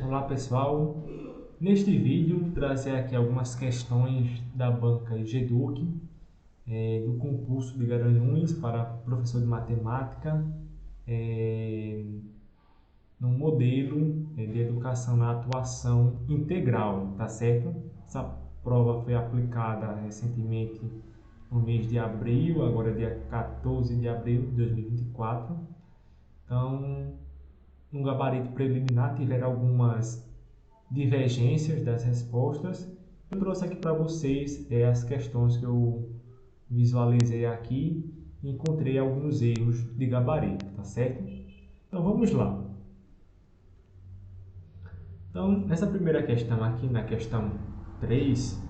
Olá pessoal, neste vídeo vou trazer aqui algumas questões da banca EGEDUC, do concurso de Garanhuns para professor de matemática, no modelo de educação na atuação integral, tá certo? Essa prova foi aplicada recentemente no mês de abril, agora dia 14 de abril de 2024. Então, no gabarito preliminar tiveram algumas divergências das respostas. Eu trouxe aqui para vocês as questões que eu visualizei aqui e encontrei alguns erros de gabarito, tá certo? Então vamos lá. Então, nessa primeira questão aqui, na questão 3,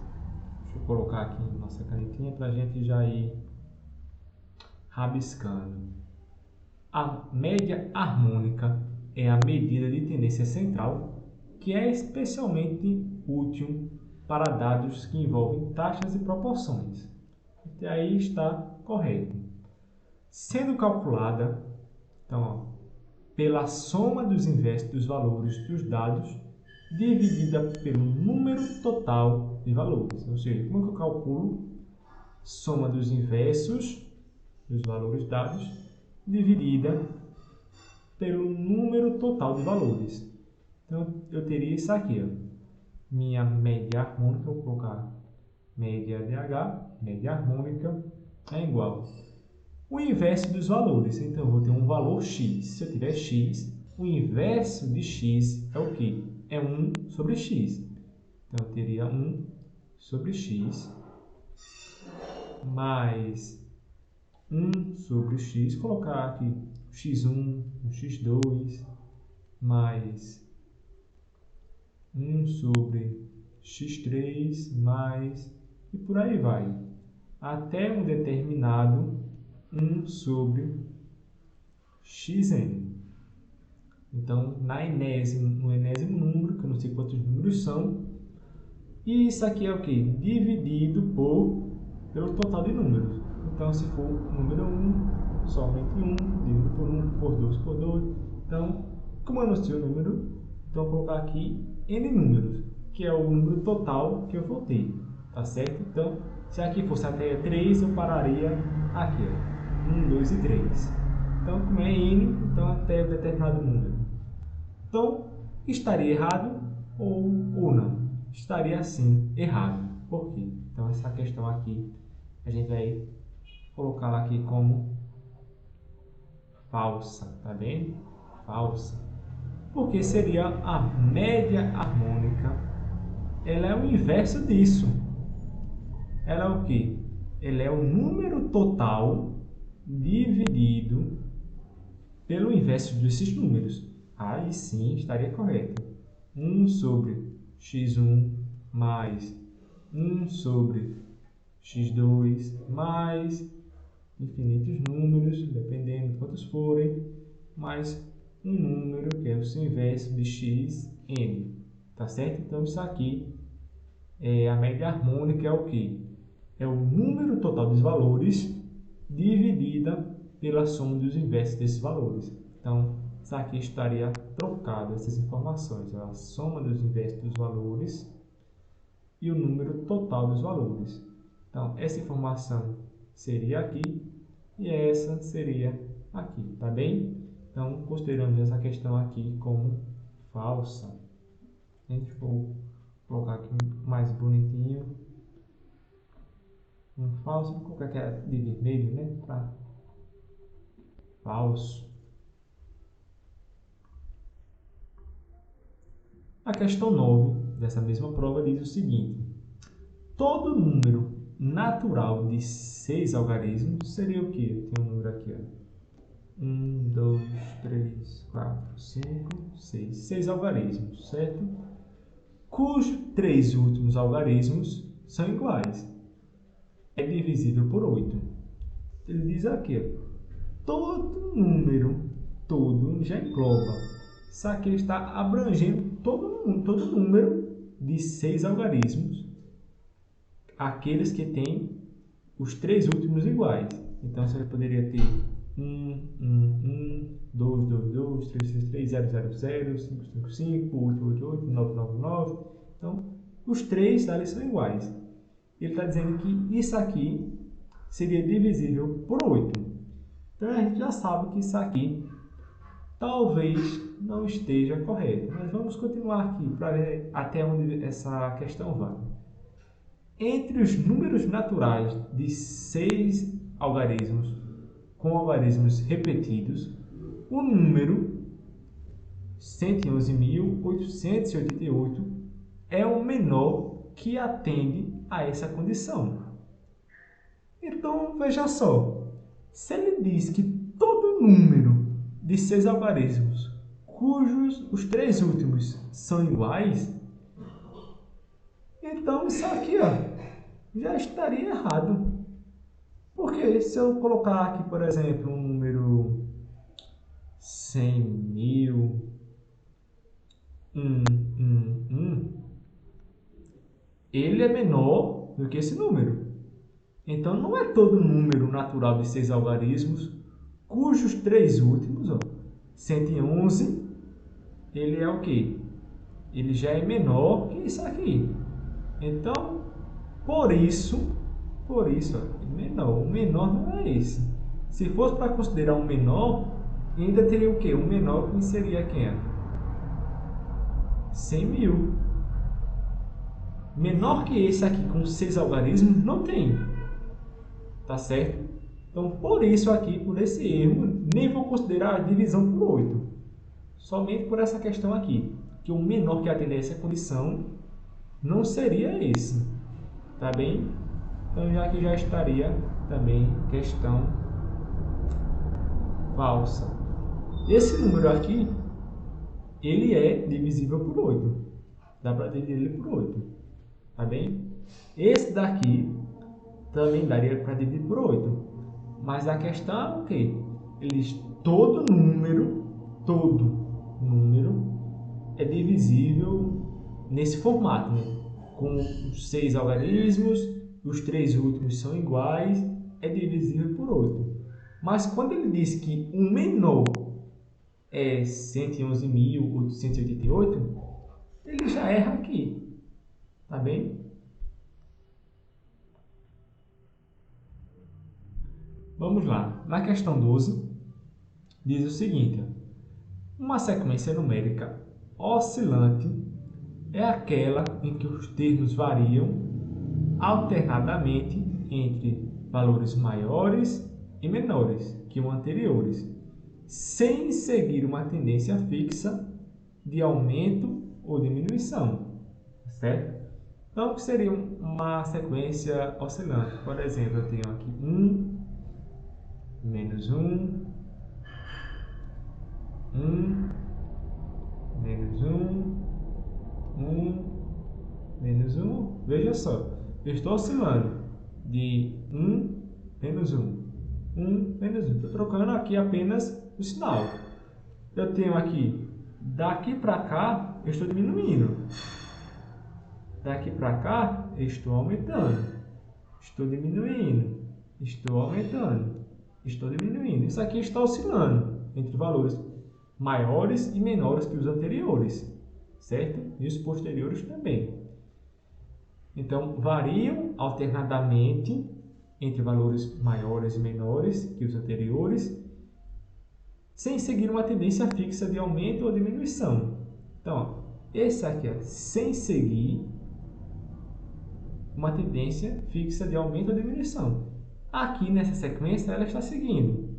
deixa eu colocar aqui nossa canetinha para a gente já ir rabiscando. A média harmônica é a medida de tendência central que é especialmente útil para dados que envolvem taxas e proporções. Até aí está correto. Sendo calculada, então, pela soma dos inversos dos valores dos dados dividida pelo número total de valores. Ou seja, como que eu calculo? Soma dos inversos dos valores dados dividida pelo número total de valores. Então, eu teria isso aqui, ó. Minha média harmônica, vou colocar média DH, média harmônica, é igual o inverso dos valores. Então, eu vou ter um valor x. Se eu tiver x, o inverso de x é o quê? É 1 sobre x. Então, eu teria 1 sobre x mais 1 sobre x. Colocar aqui x1, x2, mais 1 sobre x3, mais... e por aí vai. Até um determinado 1 sobre xn. Então, no enésimo número, que eu não sei quantos números são, e isso aqui é o quê? Dividido pelo total de números. Então, se for número 1, somente 1, dividido por 1, por 2, por 2. Então, como eu não sei o número, então eu vou colocar aqui n números, que é o número total que eu vou ter, tá certo? Então, se aqui fosse até 3, eu pararia aqui, ó, 1, 2 e 3. Então, como é n, então até um determinado número. Então, estaria errado ou não? Estaria sim errado. Por quê? Então, essa questão aqui, a gente vai colocar aqui como falsa, tá bem? Falsa. Porque seria a média harmônica, ela é o inverso disso. Ela é o quê? Ela é o número total dividido pelo inverso desses números. Aí sim estaria correto. 1 sobre x1 mais 1 sobre x2 mais infinitos números, dependendo de quantos forem, mais um número que é o seu inverso de xn. Tá certo? Então isso aqui a média harmônica é o quê? É o número total dos valores dividida pela soma dos inversos desses valores. Então, isso aqui estaria trocado, essas informações. A soma dos inversos dos valores e o número total dos valores. Então, essa informação seria aqui e essa seria aqui, tá bem? Então, consideramos essa questão aqui como falsa. A gente for colocar aqui mais bonitinho. Um falso, vou colocar aqui de vermelho, né? Pra falso. A questão 9 dessa mesma prova diz o seguinte: todo número natural de 6 algarismos seria o quê? Eu tenho um número aqui, ó. 1, 2, 3, 4, 5, 6. 6 algarismos, certo? Cujos 3 últimos algarismos são iguais. É divisível por 8. Ele diz aqui, ó, todo número, todo já engloba. Isso aqui está abrangendo todo número de 6 algarismos, aqueles que têm os 3 últimos iguais. Então, você poderia ter 2, 2, 2, 3, 3, 3, 0, 0, 0, 5, 5, 5, 8, 8, 8, 9, 9, 9. Então, os três ali são iguais. Ele está dizendo que isso aqui seria divisível por 8. Então, a gente já sabe que isso aqui talvez não esteja correto. Mas vamos continuar aqui para ver até onde essa questão vai. Entre os números naturais de 6 algarismos com algarismos repetidos, o número 111.888 é o menor que atende a essa condição. Então, veja só, se ele diz que todo número de 6 algarismos, cujos os 3 últimos são iguais, então isso aqui já estaria errado. Porque se eu colocar aqui, por exemplo, um número 100.000, ele é menor do que esse número. Então, não é todo número natural de 6 algarismos, cujos 3 últimos, 111, ele é o quê? Ele já é menor que isso aqui. Então, por isso, menor. O menor não é esse. Se fosse para considerar um menor, ainda teria o quê? Um menor que seria quem? 100.000. Menor que esse aqui com 6 algarismos não tem. Tá certo? Então, por isso aqui, por esse erro, nem vou considerar a divisão por 8. Somente por essa questão aqui. Que o menor que atender essa condição não seria esse. Tá bem? Então, já que já estaria também questão falsa. Esse número aqui, ele é divisível por 8. Dá para dividir ele por 8. Tá bem? Esse daqui também daria para dividir por 8. Mas a questão é o quê? Todo número é divisível nesse formato, né? Com os 6 algarismos, os 3 últimos são iguais, é divisível por 8. Mas quando ele diz que o menor é 111.888, ele já erra aqui. Tá bem? Vamos lá. Na questão 12, diz o seguinte: uma sequência numérica oscilante é aquela em que os termos variam alternadamente entre valores maiores e menores que os anteriores, sem seguir uma tendência fixa de aumento ou diminuição, certo? Então, o que seria uma sequência oscilante? Por exemplo, eu tenho aqui 1, menos 1, 1, menos 1, 1, menos 1. Veja só, eu estou oscilando de 1, menos 1, 1, menos 1. Estou trocando aqui apenas o sinal. Eu tenho aqui, daqui para cá, eu estou diminuindo. Daqui para cá, eu estou aumentando. Estou diminuindo. Estou aumentando. Estou diminuindo. Isso aqui está oscilando entre valores maiores e menores que os anteriores, certo? E os posteriores também. Então, variam alternadamente entre valores maiores e menores que os anteriores, sem seguir uma tendência fixa de aumento ou diminuição. Então, esse aqui é sem seguir uma tendência fixa de aumento ou diminuição. Aqui nessa sequência ela está seguindo.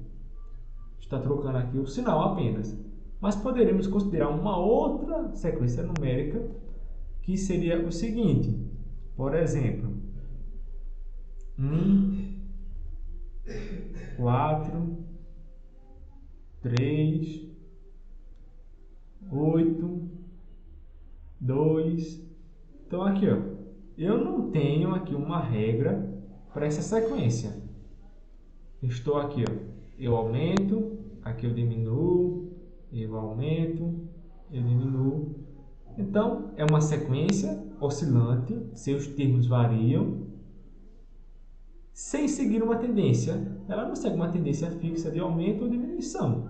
Está trocando aqui o sinal apenas. Mas poderemos considerar uma outra sequência numérica que seria o seguinte. Por exemplo, 1, 4, 3, 8, 2. Então aqui, eu não tenho aqui uma regra para essa sequência. Estou aqui, eu aumento, aqui eu diminuo, eu aumento, eu diminuo. Então, é uma sequência oscilante, seus termos variam, sem seguir uma tendência. Ela não segue uma tendência fixa de aumento ou diminuição,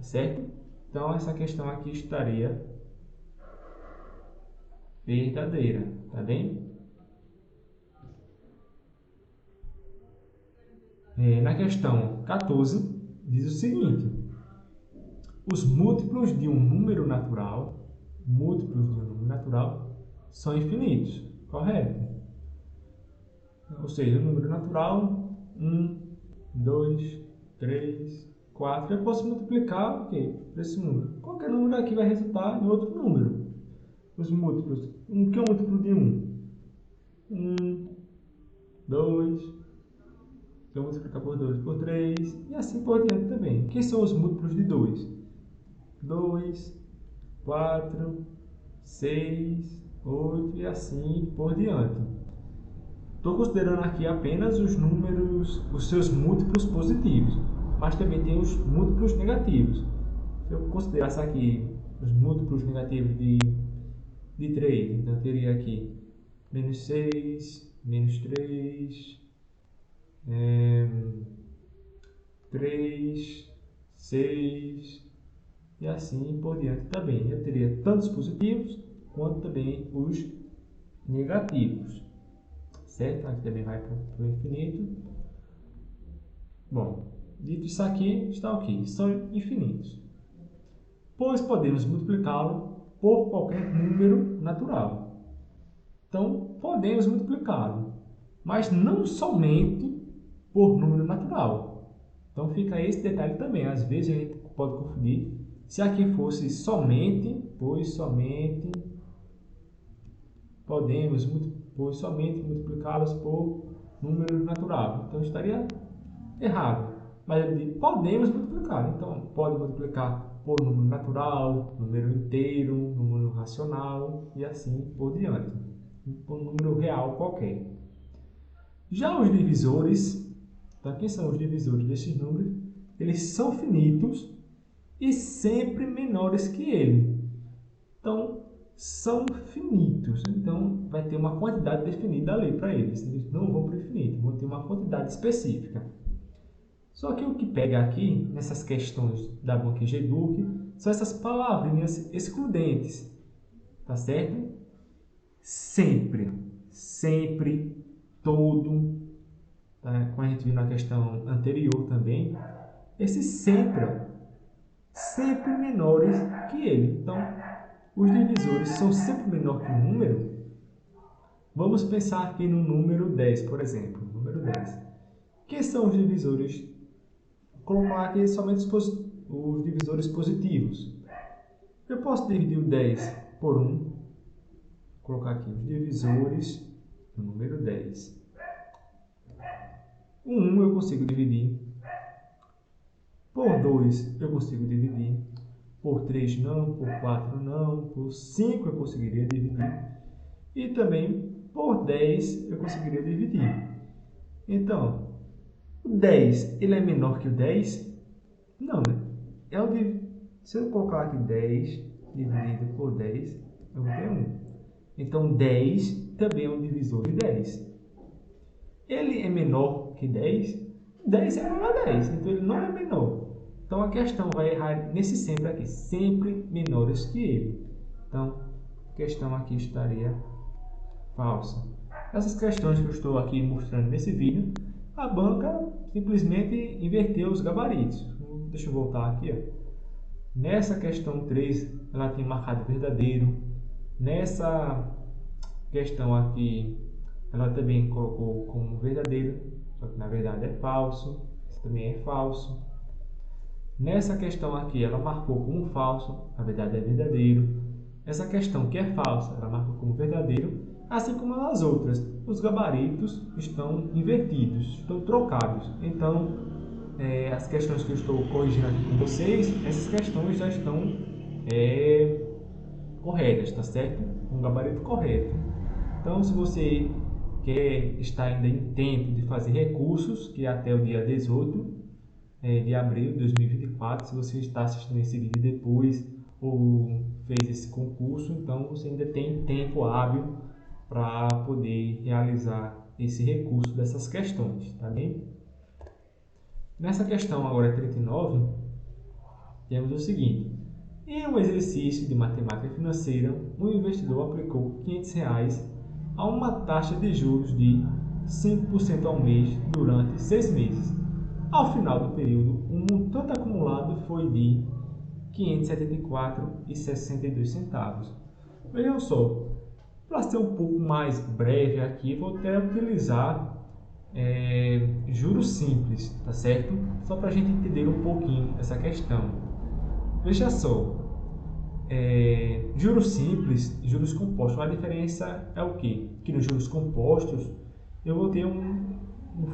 certo? Então, essa questão aqui estaria verdadeira, tá bem? Na questão 14, diz o seguinte: os múltiplos de um número natural, são infinitos, correto? Ou seja, o número natural, 1, 2, 3, 4, eu posso multiplicar o quê? Por esse número. Qualquer número aqui vai resultar em outro número. Os múltiplos, o que é o múltiplo de 1? 1, 2, eu vou multiplicar por 2 por 3, e assim por diante também. O que são os múltiplos de 2? 2, 4, 6, 8 e assim por diante. Estou considerando aqui apenas os números, os seus múltiplos positivos, mas também tem os múltiplos negativos. Se eu considerasse aqui os múltiplos negativos de 3, então eu teria aqui menos 6, menos 3, 3, 6 e assim por diante também. Eu teria tanto os positivos quanto também os negativos, certo? Aqui também vai para o infinito. Bom, dito isso aqui, está ok, são infinitos, pois podemos multiplicá-lo por qualquer número natural. Então, podemos multiplicá-lo, mas não somente por número natural. Então, fica esse detalhe também. Às vezes, a gente pode confundir. Se aqui fosse somente, pois somente multiplicá-los por número natural. Então, estaria errado. Mas eu digo, podemos multiplicar. Então, pode multiplicar por número natural, número inteiro, número racional e assim por diante. Por número real qualquer. Já os divisores, então, quem são os divisores desses números? Eles são finitos e sempre menores que ele. Então, são finitos. Então, vai ter uma quantidade definida ali para eles. Eles não vão para o infinito, vão ter uma quantidade específica. Só que o que pega aqui, nessas questões da banca EGEDUC, são essas palavrinhas excludentes. Tá certo? Sempre, sempre, todo. Tá? Como a gente viu na questão anterior também, esses sempre menores que ele. Então, os divisores são sempre menor que o número. Vamos pensar aqui no número 10, por exemplo. Número 10. Quem são os divisores? Vou colocar aqui somente os divisores positivos. Eu posso dividir o 10 por 1. Vou colocar aqui os divisores do número 10. O 1 eu consigo dividir. Por 2 eu consigo dividir. Por 3 não, por 4 não, por 5 eu conseguiria dividir. E também por 10 eu conseguiria dividir. Então, o 10 ele é menor que o 10? Não, né? Se eu colocar aqui 10 dividido por 10, eu vou ter 1. Então, 10 também é um divisor de 10. Ele é menor que 10? 10 é menor a 10, então ele não é menor. Então, a questão vai errar nesse sempre aqui, sempre menores que ele. Então, a questão aqui estaria falsa. Essas questões que eu estou aqui mostrando nesse vídeo, a banca simplesmente inverteu os gabaritos. Deixa eu voltar aqui. Ó. Nessa questão 3, ela tem marcado verdadeiro. Nessa questão aqui, ela também colocou como verdadeiro, só que na verdade é falso. Isso também é falso. Nessa questão aqui, ela marcou como falso, na verdade é verdadeiro. Essa questão que é falsa, ela marcou como verdadeiro, assim como as outras. Os gabaritos estão invertidos, estão trocados. Então, as questões que eu estou corrigindo aqui com vocês, essas questões já estão corretas, tá certo? Um gabarito correto. Então, se você está ainda em tempo de fazer recursos, que é até o dia 18 de abril de 2024, se você está assistindo esse vídeo depois ou fez esse concurso, então você ainda tem tempo hábil para poder realizar esse recurso dessas questões, tá bem? Nessa questão agora 39, temos o seguinte: em um exercício de matemática financeira, um investidor aplicou R$ 500 a uma taxa de juros de 5% ao mês durante 6 meses. Ao final do período, o montante acumulado foi de R$ 574,62. Vejam só, para ser um pouco mais breve aqui, vou até utilizar juros simples, tá certo? Só para a gente entender um pouquinho essa questão. Veja só, juros simples e juros compostos, a diferença é o quê? Que nos juros compostos eu vou ter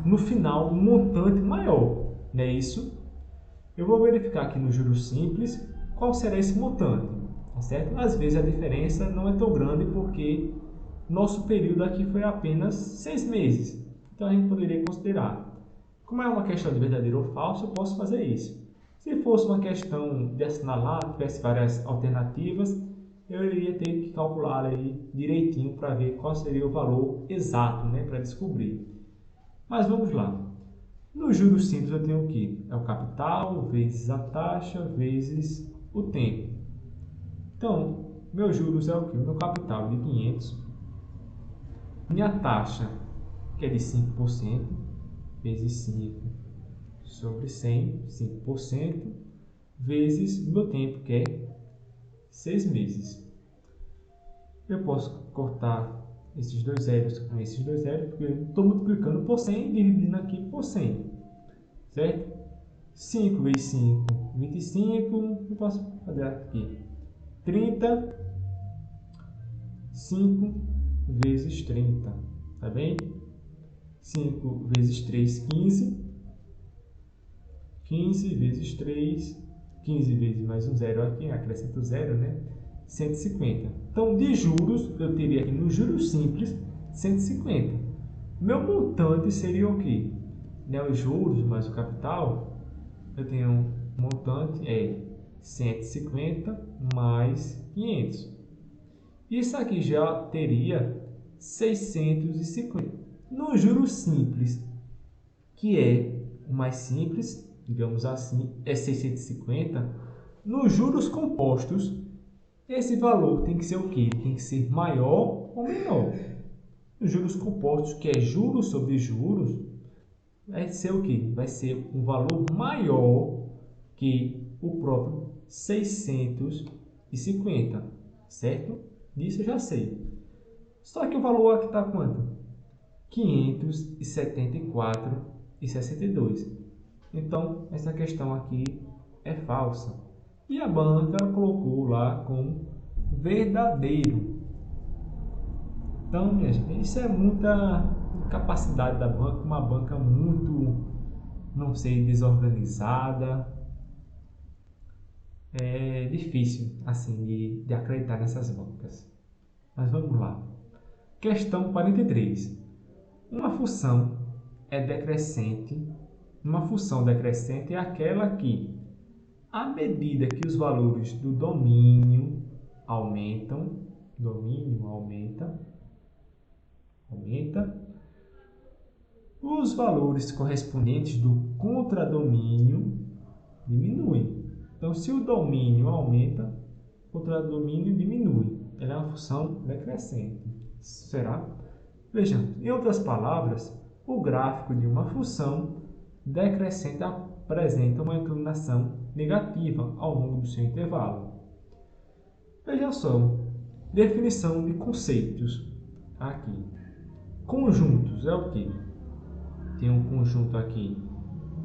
no final um montante maior, não é isso? Eu vou verificar aqui nos juros simples qual será esse montante, tá certo? Às vezes a diferença não é tão grande porque nosso período aqui foi apenas 6 meses, então a gente poderia considerar. Como é uma questão de verdadeiro ou falso, eu posso fazer isso. Se fosse uma questão de assinalar, tivesse várias alternativas, eu iria ter que calcular aí direitinho para ver qual seria o valor exato, né, para descobrir. Mas vamos lá. Nos juros simples eu tenho o quê? É o capital vezes a taxa vezes o tempo. Então, meus juros é o quê? Meu capital de 500, minha taxa, que é de 5%, vezes 5 sobre 100, 5%, vezes meu tempo, que é 6 meses. Eu posso cortar esses dois zeros com esses dois zeros, porque eu estou multiplicando por 100 e dividindo aqui por 100, certo? 5 vezes 5, 25, eu posso fazer aqui 30, 5 vezes 30, tá bem? 5 vezes 3, 15, 15 vezes 3, 15 vezes mais um zero aqui, acrescento zero, né? 150. Então, de juros, eu teria aqui no juros simples 150. Meu montante seria o quê? Né, os juros mais o capital, eu tenho um montante 150 mais 500. Isso aqui já teria 650. No juros simples, que é o mais simples, digamos assim, é 650. Nos juros compostos, esse valor tem que ser o quê? Tem que ser maior ou menor. Nos juros compostos, que é juros sobre juros, vai ser o quê? Vai ser um valor maior que o próprio 650, certo? Disso eu já sei. Só que o valor aqui está quanto? 574,62. Então, essa questão aqui é falsa. E a banca colocou lá como verdadeiro. Então, minha gente, isso é muita capacidade da banca, uma banca muito, não sei, desorganizada. É difícil, assim, de acreditar nessas bancas. Mas vamos lá. Questão 43. Uma função decrescente. Uma função decrescente é aquela que, à medida que os valores do domínio aumentam, os valores correspondentes do contradomínio diminuem. Então, se o domínio aumenta, o contradomínio diminui. Ela é uma função decrescente. Será? Vejamos, em outras palavras, o gráfico de uma função decrescente apresenta uma inclinação negativa ao longo do seu intervalo. Veja só, definição de conceitos aqui. Conjuntos é o que? Tem um conjunto aqui,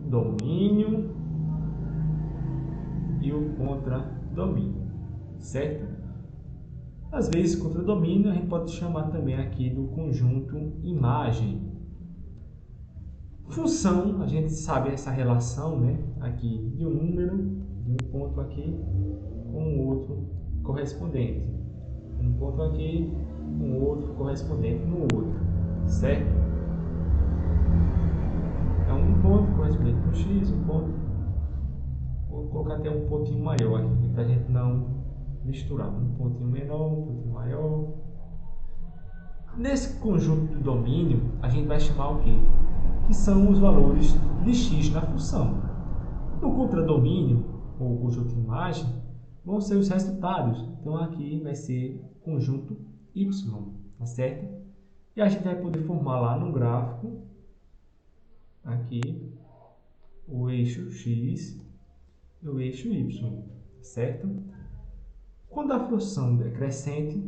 domínio e o contradomínio, certo? Às vezes, contradomínio a gente pode chamar também aqui do conjunto imagem. Função, a gente sabe essa relação, né? Aqui de um número, de um ponto aqui com o outro correspondente. Um ponto aqui com o outro correspondente no outro, certo? Então, um ponto correspondente com x, um ponto. Vou colocar até um pontinho maior aqui, para a gente não misturar. Um pontinho menor, um pontinho maior. Nesse conjunto do domínio, a gente vai chamar o quê? Que são os valores de x na função. No contradomínio, ou conjunto de imagem, vão ser os resultados. Então, aqui vai ser conjunto y, tá certo? E a gente vai poder formar lá no gráfico, aqui, o eixo x e o eixo y, certo? Quando a função é crescente,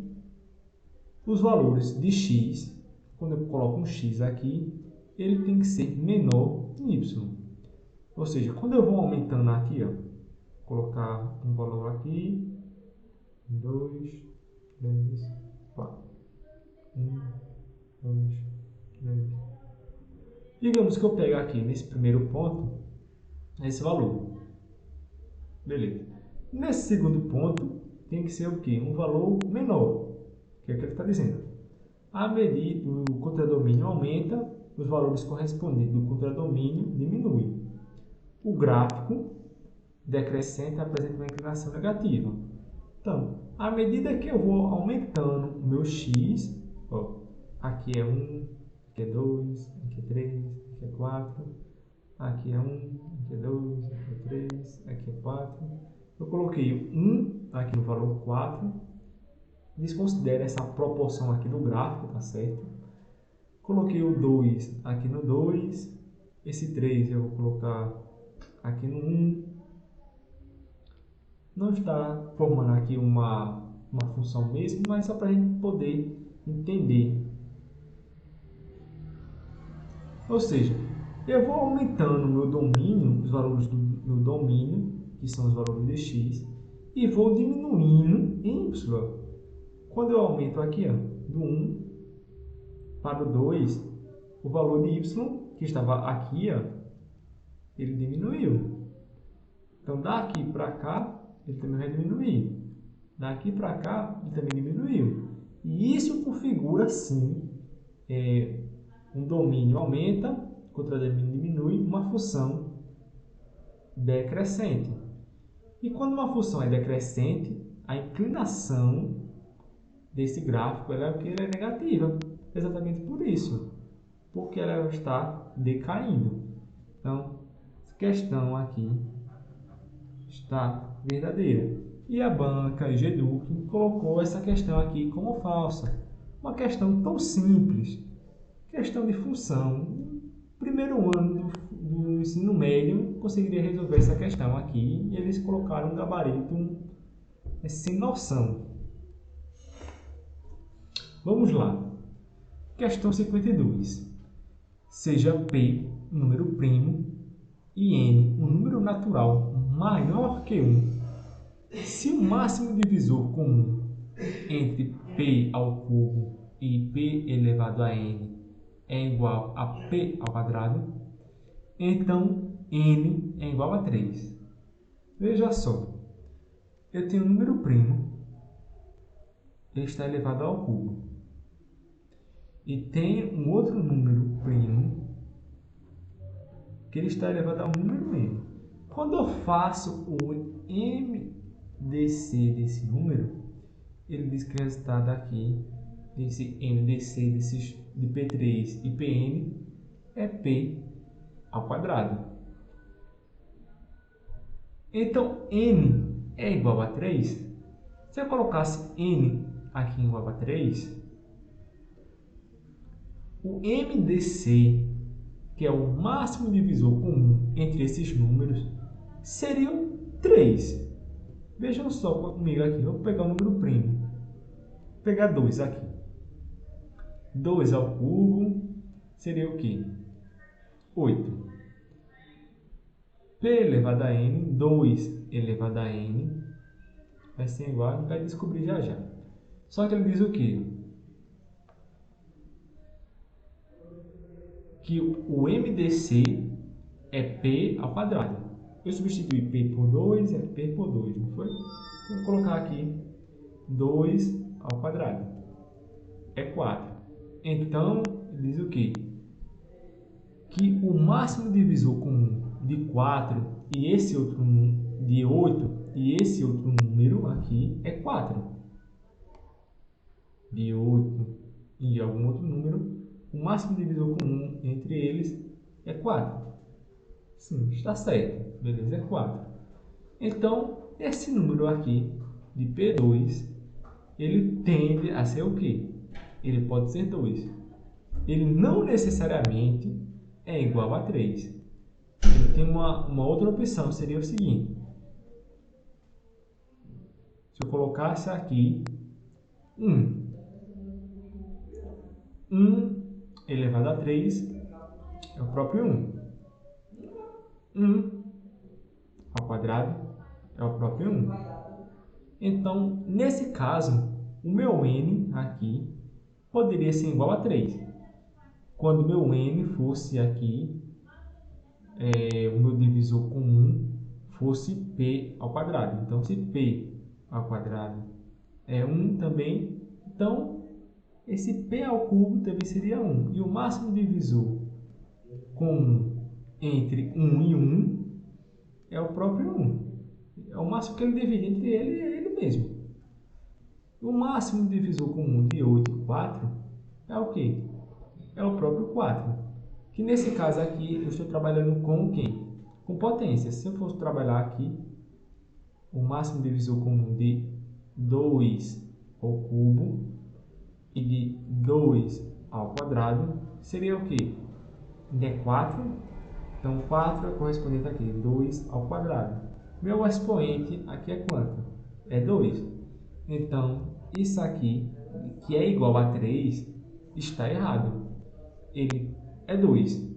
os valores de x, quando eu coloco um x aqui, ele tem que ser menor que y. Ou seja, quando eu vou aumentando aqui, ó, colocar um valor aqui, 2, 3, 4, 1, 2, 3. Digamos que eu pego aqui nesse primeiro ponto, esse valor. Beleza. Nesse segundo ponto, tem que ser o quê? Um valor menor, que é o que ele está dizendo. À medida que o contradomínio aumenta, os valores correspondentes do contradomínio diminuem. O gráfico decrescente apresenta uma inclinação negativa. Então, à medida que eu vou aumentando o meu x, ó, aqui é 1, aqui é 2, aqui é 3, aqui é 4, aqui é 1, aqui é 2, aqui é 3, aqui é 4. Eu coloquei 1 aqui no valor 4, desconsidera essa proporção aqui do gráfico, tá certo? Coloquei o 2 aqui no 2, esse 3 eu vou colocar aqui no 1. Não está formando aqui uma função mesmo, mas só para a gente poder entender. Ou seja, eu vou aumentando o meu domínio, os valores do meu domínio, que são os valores de x, e vou diminuindo em y. Quando eu aumento aqui, ó, do 1 para o 2, o valor de y, que estava aqui, ó, ele diminuiu. Então, daqui para cá, ele também vai diminuir. Daqui para cá, ele também diminuiu. E isso configura, sim, um domínio aumenta, o contradomínio diminui, uma função decrescente. E quando uma função é decrescente, a inclinação desse gráfico ela é negativa. Exatamente por isso. Porque ela está decaindo. Então, essa questão aqui está verdadeira. E a banca EduC colocou essa questão aqui como falsa. Uma questão tão simples. Questão de função. Primeiro ano do ensino médio conseguiria resolver essa questão aqui e eles colocaram um gabarito sem noção. Vamos lá. Questão 52. Seja P um número primo e N um número natural maior que 1, se o máximo divisor comum entre P ao cubo e P elevado a N é igual a P ao quadrado, então N é igual a 3. Veja só, eu tenho um número primo, ele está elevado ao cubo. E tem um outro número primo, que ele está elevado a um número m. Quando eu faço o MDC desse número, ele diz que o resultado aqui, desse MDC de P3 e Pn, é P ao quadrado. Então, N é igual a 3. Se eu colocasse N aqui igual a 3, o MDC, que é o máximo divisor comum entre esses números, seria 3. Vejam só comigo aqui, vou pegar o número primo. Vou pegar 2 aqui. 2 ao cubo seria o quê? 8. P elevado a N, 2 elevado a N, vai ser igual, a gente vai descobrir já já. Só que ele diz o quê? Que o MDC é P ao quadrado. Eu substituí P por 2, é P por 2, não foi? Então, vou colocar aqui 2 ao quadrado. É 4. Então, diz o quê? Que o máximo divisor comum de 4 e esse outro de 8 e esse outro número aqui é 4. De 8 e algum outro número, o máximo divisor comum entre eles é 4. Sim, está certo. Beleza, é 4. Então, esse número aqui, de P2, ele tende a ser o quê? Ele pode ser 2. Ele não necessariamente é igual a 3. Ele tem uma outra opção, seria o seguinte. Se eu colocasse aqui 1 elevado a 3 é o próprio 1 ao quadrado é o próprio 1. Então, nesse caso, o meu n aqui poderia ser igual a 3. Quando o meu n fosse aqui, o meu divisor comum fosse p ao quadrado. Então, se p ao quadrado é 1 também, então esse p ao cubo também seria 1. E o máximo divisor comum entre 1 e 1 é o próprio 1. É o máximo que ele divide entre ele e ele mesmo. O máximo divisor comum de 8 e 4 é o quê? É o próprio 4. Que nesse caso aqui eu estou trabalhando com o quê? Com potência. Se eu fosse trabalhar aqui, o máximo divisor comum de 2 ao cubo e de 2 ao quadrado seria o quê? É 4. Então, 4 é correspondente aqui, 2 ao quadrado. Meu expoente aqui é quanto? É 2. Então, isso aqui, que é igual a 3, está errado. Ele é 2.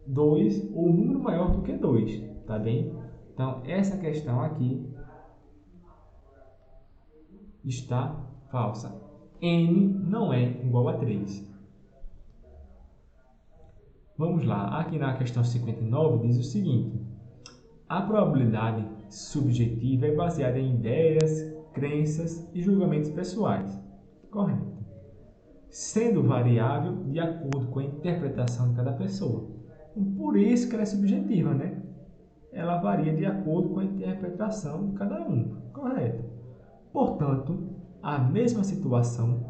2 ou um número maior do que 2, tá bem? Então, essa questão aqui está falsa. N não é igual a 3. Vamos lá, aqui na questão 59 diz o seguinte: a probabilidade subjetiva é baseada em ideias, crenças e julgamentos pessoais. Correto. Sendo variável de acordo com a interpretação de cada pessoa. Por isso que ela é subjetiva, né? Ela varia de acordo com a interpretação de cada um. Correto. Portanto, uma mesma situação,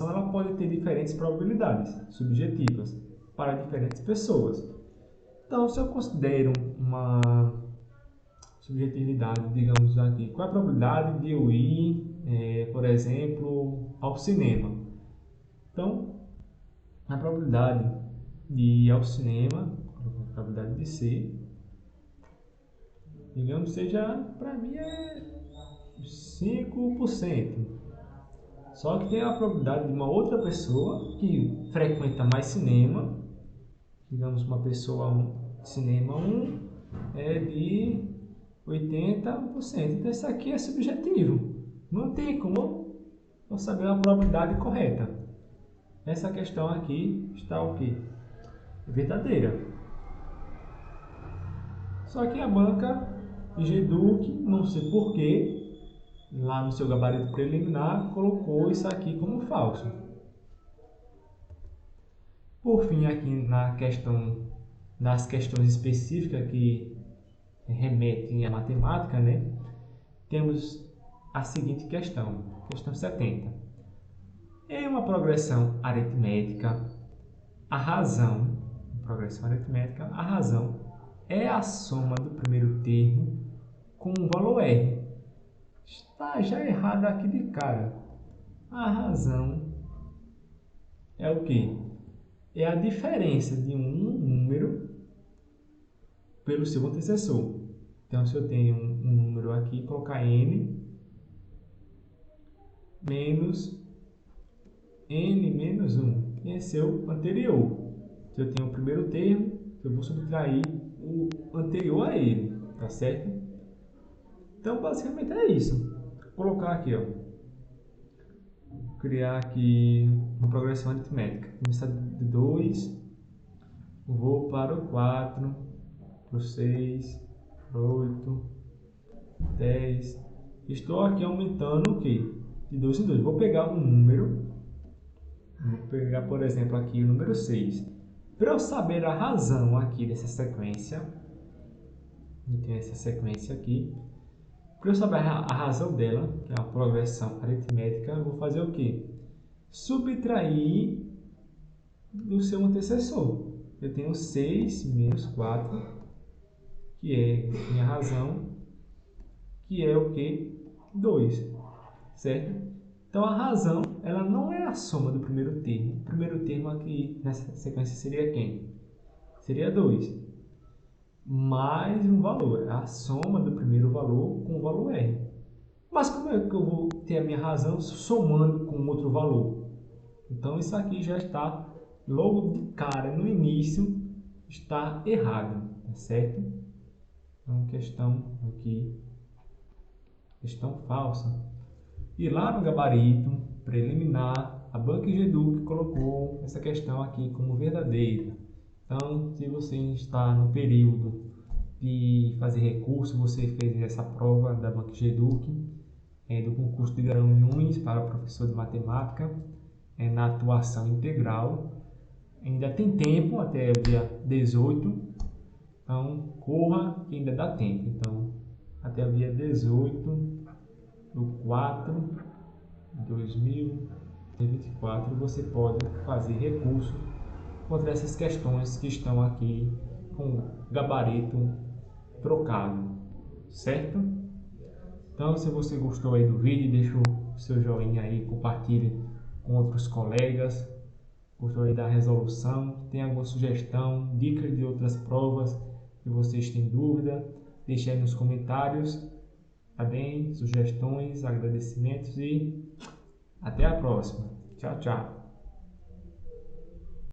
ela pode ter diferentes probabilidades subjetivas para diferentes pessoas. Então, se eu considero uma subjetividade, digamos aqui, qual é a probabilidade de eu ir, por exemplo, ao cinema? Então, a probabilidade de ir ao cinema, a probabilidade de ser, digamos, seja, para mim, é 5%. Só que tem a probabilidade de uma outra pessoa que frequenta mais cinema, digamos, uma pessoa cinema 1 é de 80%. Então, isso aqui é subjetivo. Não tem como eu saber a probabilidade correta. Essa questão aqui está o quê? Verdadeira. Só que a banca GEDUC, não sei porquê, lá no seu gabarito preliminar, colocou isso aqui como falso. Por fim, aqui na questão das questões específicas que remetem à matemática, né? Temos a seguinte questão, questão 70. Em uma progressão aritmética, a razão é a soma do primeiro termo com um valor R. Está já errado aqui de cara. A razão é o quê? É a diferença de um número pelo seu antecessor. Então, se eu tenho um número aqui, colocar n menos 1, que é seu anterior. Se eu tenho o primeiro termo, eu vou subtrair o anterior a ele, tá certo? Então, basicamente é isso. Vou colocar aqui, ó. Criar aqui uma progressão aritmética. Começar de 2, vou para o 4, para o 6, para o 8, 10. Estou aqui aumentando o quê? De 2 em 2. Vou pegar um número, vou pegar, por exemplo, aqui o número 6. Para eu saber a razão aqui dessa sequência, tem essa sequência aqui, para eu saber a razão dela, que é uma progressão aritmética, eu vou fazer o quê? subtrair do seu antecessor. Eu tenho 6 menos 4, que é minha razão, que é o que? 2, certo? Então a razão, ela não é a soma do primeiro termo. O primeiro termo aqui nessa sequência seria quem? Seria 2. Mais um valor, é a soma do primeiro valor com o valor R. Mas como é que eu vou ter a minha razão somando com outro valor? Então isso aqui já está, logo de cara, no início, está errado, tá certo? Então questão aqui, questão falsa. E lá no gabarito preliminar, a Banca Geduc colocou essa questão aqui como verdadeira. Então, se você está no período de fazer recurso, você fez essa prova da Banca Geduc, do concurso de Garanhuns para professor de matemática, na atuação integral. Ainda tem tempo até o dia 18, então corra que ainda dá tempo. Então, até o dia 18 do 4 de 2024, você pode fazer recurso contra essas questões que estão aqui com gabarito trocado, certo? Então, se você gostou aí do vídeo, deixa o seu joinha aí, compartilhe com outros colegas. Gostou aí da resolução? Tem alguma sugestão, dicas de outras provas que vocês têm dúvida? Deixe aí nos comentários, tá bem? Sugestões, agradecimentos e até a próxima. Tchau, tchau.